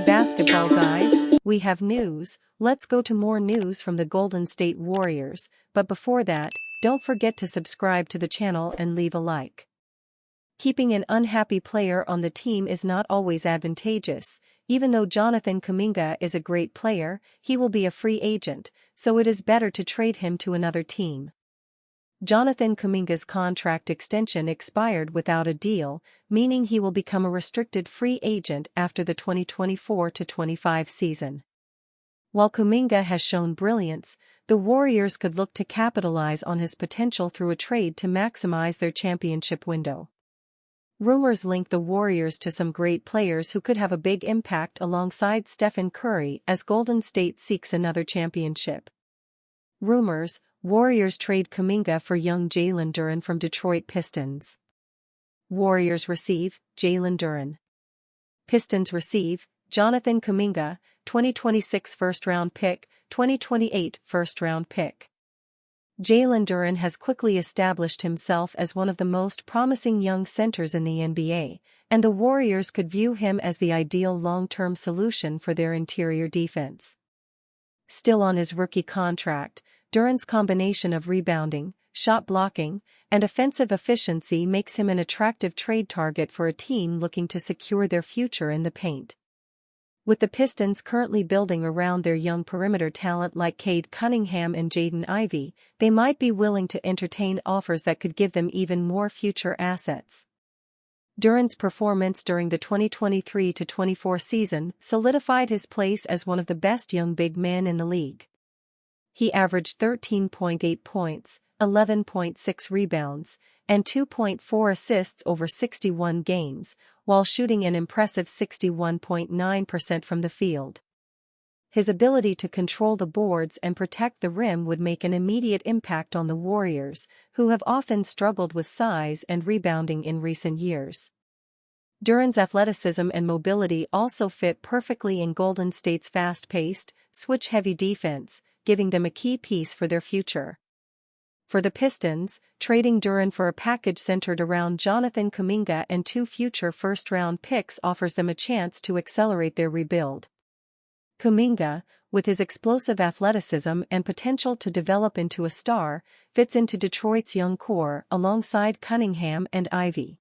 Hey basketball guys, we have news. Let's go to more news from the Golden State Warriors, but before that, don't forget to subscribe to the channel and leave a like. Keeping an unhappy player on the team is not always advantageous. Even though Jonathan Kuminga is a great player, he will be a free agent, so it is better to trade him to another team. Jonathan Kuminga's contract extension expired without a deal, meaning he will become a restricted free agent after the 2024-25 season. While Kuminga has shown brilliance, the Warriors could look to capitalize on his potential through a trade to maximize their championship window. Rumors link the Warriors to some great players who could have a big impact alongside Stephen Curry as Golden State seeks another championship. Rumors: Warriors trade Kuminga for young Jalen Duren from Detroit Pistons. Warriors receive Jalen Duren. Pistons receive Jonathan Kuminga, 2026 first-round pick, 2028 first-round pick. Jalen Duren has quickly established himself as one of the most promising young centers in the NBA, and the Warriors could view him as the ideal long-term solution for their interior defense. Still on his rookie contract, Duren's combination of rebounding, shot blocking, and offensive efficiency makes him an attractive trade target for a team looking to secure their future in the paint. With the Pistons currently building around their young perimeter talent like Cade Cunningham and Jaden Ivey, they might be willing to entertain offers that could give them even more future assets. Duren's performance during the 2023-24 season solidified his place as one of the best young big men in the league. He averaged 13.8 points, 11.6 rebounds, and 2.4 assists over 61 games, while shooting an impressive 61.9% from the field. His ability to control the boards and protect the rim would make an immediate impact on the Warriors, who have often struggled with size and rebounding in recent years. Duren's athleticism and mobility also fit perfectly in Golden State's fast-paced, switch-heavy defense, giving them a key piece for their future. For the Pistons, trading Duren for a package centered around Jonathan Kuminga and 2 future first-round picks offers them a chance to accelerate their rebuild. Kuminga, with his explosive athleticism and potential to develop into a star, fits into Detroit's young core alongside Cunningham and Ivey.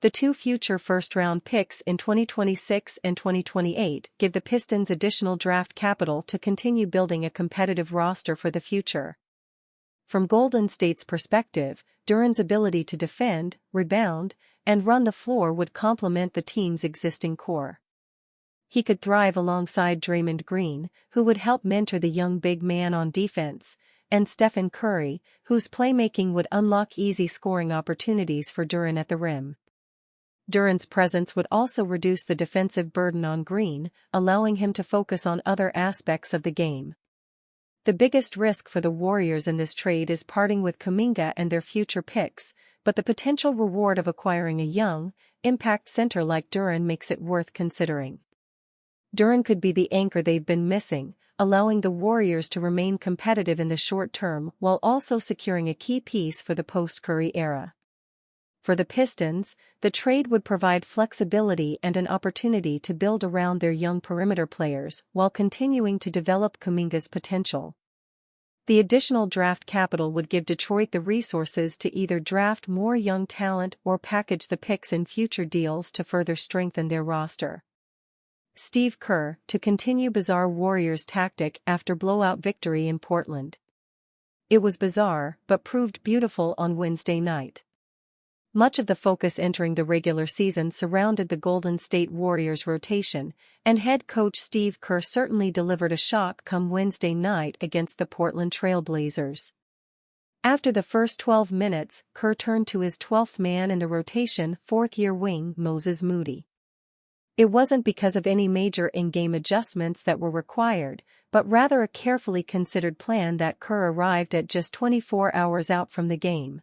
The 2 future first-round picks in 2026 and 2028 give the Pistons additional draft capital to continue building a competitive roster for the future. From Golden State's perspective, Duren's ability to defend, rebound, and run the floor would complement the team's existing core. He could thrive alongside Draymond Green, who would help mentor the young big man on defense, and Stephen Curry, whose playmaking would unlock easy scoring opportunities for Duren at the rim. Duren's presence would also reduce the defensive burden on Green, allowing him to focus on other aspects of the game. The biggest risk for the Warriors in this trade is parting with Kuminga and their future picks, but the potential reward of acquiring a young, impact center like Duren makes it worth considering. Duren could be the anchor they've been missing, allowing the Warriors to remain competitive in the short term while also securing a key piece for the post-Curry era. For the Pistons, the trade would provide flexibility and an opportunity to build around their young perimeter players while continuing to develop Kuminga's potential. The additional draft capital would give Detroit the resources to either draft more young talent or package the picks in future deals to further strengthen their roster. Steve Kerr to continue bizarre Warriors tactic after blowout victory in Portland. It was bizarre but proved beautiful on Wednesday night. Much of the focus entering the regular season surrounded the Golden State Warriors rotation, and head coach Steve Kerr certainly delivered a shock come Wednesday night against the Portland Trail Blazers. After the first 12 minutes, Kerr turned to his 12th man in the rotation, 4th-year wing Moses Moody. It wasn't because of any major in-game adjustments that were required, but rather a carefully considered plan that Kerr arrived at just 24 hours out from the game.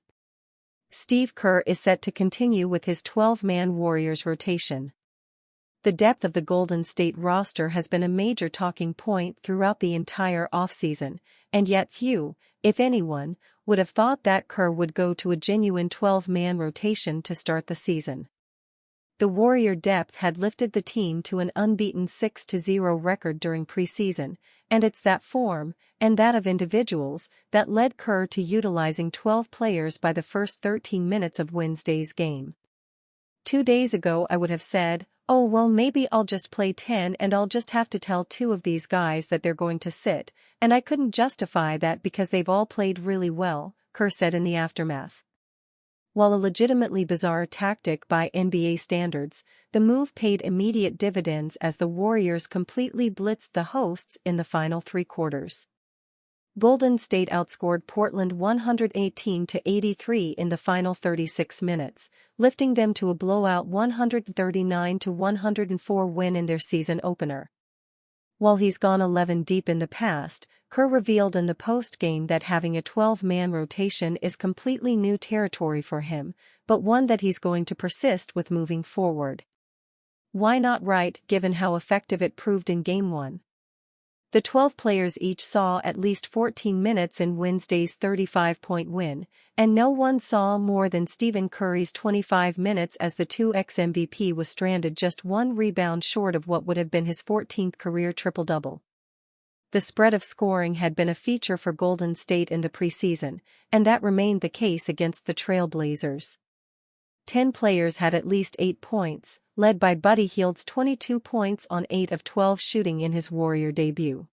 Steve Kerr is set to continue with his 12-man Warriors rotation. The depth of the Golden State roster has been a major talking point throughout the entire offseason, and yet few, if anyone, would have thought that Kerr would go to a genuine 12-man rotation to start the season. The Warrior depth had lifted the team to an unbeaten 6-0 record during preseason, and it's that form, and that of individuals, that led Kerr to utilizing 12 players by the first 13 minutes of Wednesday's game. 2 days ago I would have said, oh well, maybe I'll just play 10 and I'll just have to tell 2 of these guys that they're going to sit, and I couldn't justify that because they've all played really well, Kerr said in the aftermath. While a legitimately bizarre tactic by NBA standards, the move paid immediate dividends as the Warriors completely blitzed the hosts in the final 3 quarters. Golden State outscored Portland 118-83 in the final 36 minutes, lifting them to a blowout 139-104 win in their season opener. While he's gone 11 deep in the past, Kerr revealed in the post-game that having a 12-man rotation is completely new territory for him, but one that he's going to persist with moving forward. Why not, right, given how effective it proved in Game 1? The 12 players each saw at least 14 minutes in Wednesday's 35-point win, and no one saw more than Stephen Curry's 25 minutes as the 2x MVP was stranded just 1 rebound short of what would have been his 14th career triple-double. The spread of scoring had been a feature for Golden State in the preseason, and that remained the case against the Trail Blazers. 10 players had at least 8 points, led by Buddy Hield's 22 points on 8 of 12 shooting in his Warrior debut.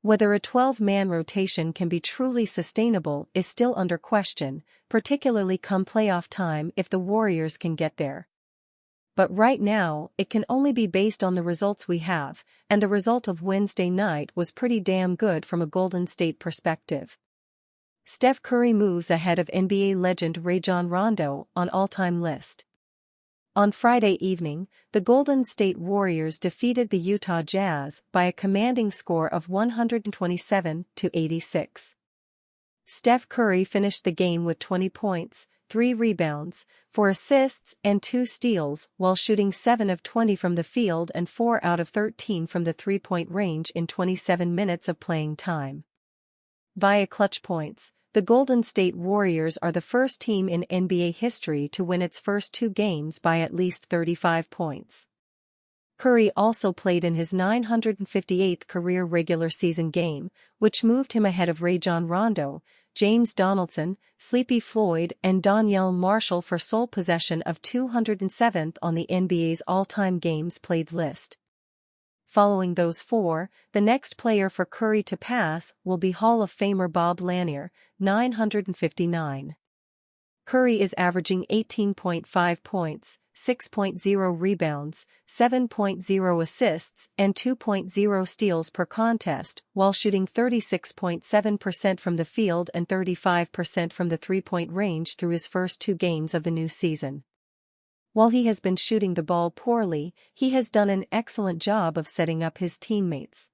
Whether a 12-man rotation can be truly sustainable is still under question, particularly come playoff time if the Warriors can get there. But right now, it can only be based on the results we have, and the result of Wednesday night was pretty damn good from a Golden State perspective. Steph Curry moves ahead of NBA legend Rajon Rondo on all-time list. On Friday evening, the Golden State Warriors defeated the Utah Jazz by a commanding score of 127-86. Steph Curry finished the game with 20 points, 3 rebounds, 4 assists and 2 steals while shooting 7 of 20 from the field and 4 out of 13 from the three-point range in 27 minutes of playing time. Via clutch points, the Golden State Warriors are the first team in NBA history to win its first 2 games by at least 35 points. Curry also played in his 958th career regular season game, which moved him ahead of Rajon Rondo, James Donaldson, Sleepy Floyd and Donyell Marshall for sole possession of 207th on the NBA's all-time games played list. Following those 4, the next player for Curry to pass will be Hall of Famer Bob Lanier, 959. Curry is averaging 18.5 points, 6.0 rebounds, 7.0 assists and 2.0 steals per contest, while shooting 36.7% from the field and 35% from the three-point range through his first 2 games of the new season. While he has been shooting the ball poorly, he has done an excellent job of setting up his teammates.